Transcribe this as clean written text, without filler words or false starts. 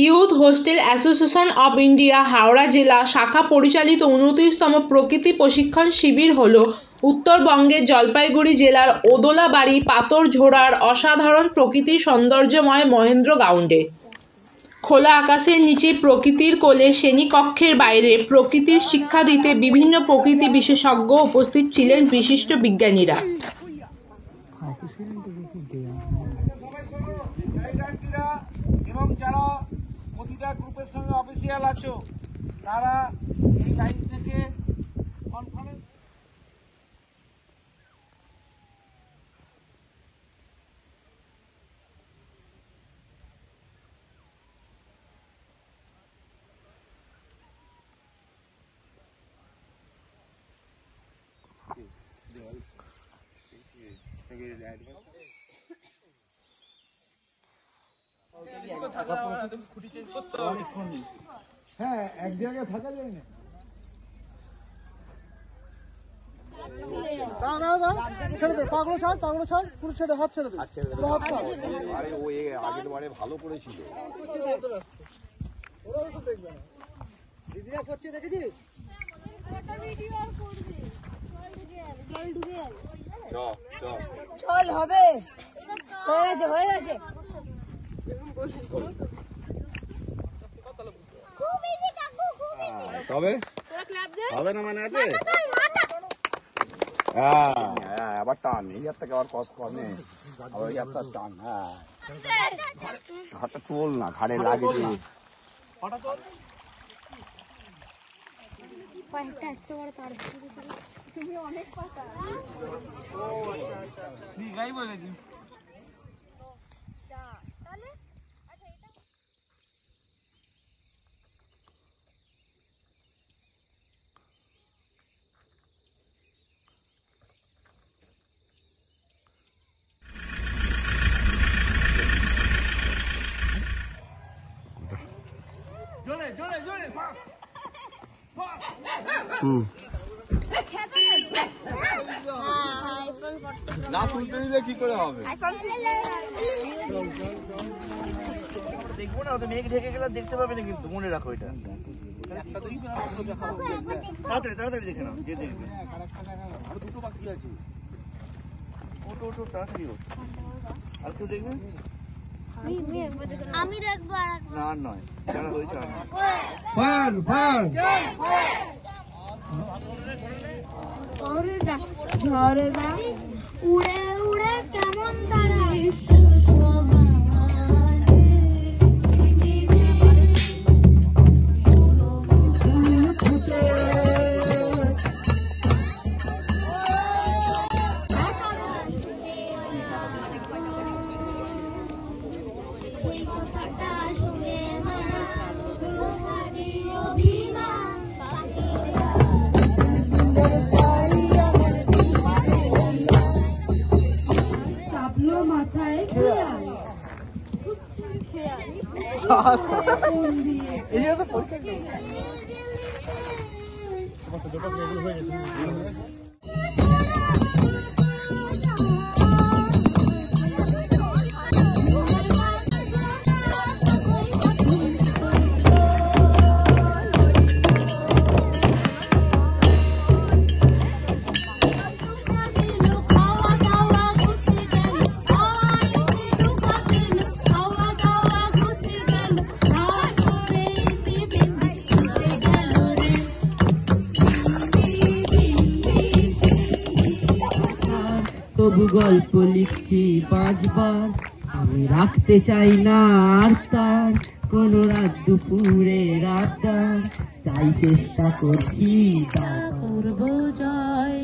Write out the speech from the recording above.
Youth hostel association of India Howrah জেলা শাখা পরিচালিত 29তম প্রকৃতি প্রশিক্ষণ শিবির হল উত্তরবঙ্গের জলপাইগুড়ি জেলার ওদলাবাড়ি পাথরঝোড়ার অসাধারণ প্রকৃতির সৌন্দর্যময় মহেন্দ্র গ্রাউন্ডে। খোলা আকাশের নিচে প্রকৃতির কোলে শ্রেণীকক্ষের বাইরে প্রকৃতির শিক্ষা দিতে বিভিন্ন প্রকৃতি বিশেষজ্ঞ উপস্থিত ছিলেন বিশিষ্ট বিজ্ঞানীরা। এবং যারা প্রতিটা গ্রুপের সঙ্গে অফিসিয়াল আছো তারা এই লাইন থেকে কনফারেন্স হ্যাঁ এক জায়গায় থাকা যায় না। ছেড়ে দে, পাগল ছাড়, পাগল ছাড়, পুরো ছেড়ে হাত ছেড়ে দে। হাত ছাড়। আরে ও আগের বারে ভালো করেছিল। ওরা ওসব দেখবে না। দিদিরা করছে দেখেছিস? একটা ভিডিও আর করবি। জল ডুবে যাবে। চল হবে। হয়ে গেছে। তবে হবে না মানে আছে আবার টান এই হাত থেকে আবার কষ্ট কমে আবার এই হাতটা টান। হ্যাঁ ঘাটটা চল না ঘাড়ে লাগে না তুলতে দিলে কি করে হবে? দেখবো না, তো মেঘ ঢেকে গেলে দেখতে পাবে না, কিন্তু মনে রাখো এটা তাড়াতাড়ি তাড়াতাড়ি দেখে নাও। যে দেখবে দুটো বাকি আছে, ওটো ওটো তাড়াতাড়ি হোক। আর কেউ দেখবে? আমি দেখবো। না নয়, যারা হয়েছে ঝরে উড়ে উড়ে কেমন দাঁড়ায় তবু গল্প লিখছি 5 বার, আমি রাখতে চাই না আর তার কোনো রাত দুপুরের আড্ডা, তাই চেষ্টা করছি করবো জয়।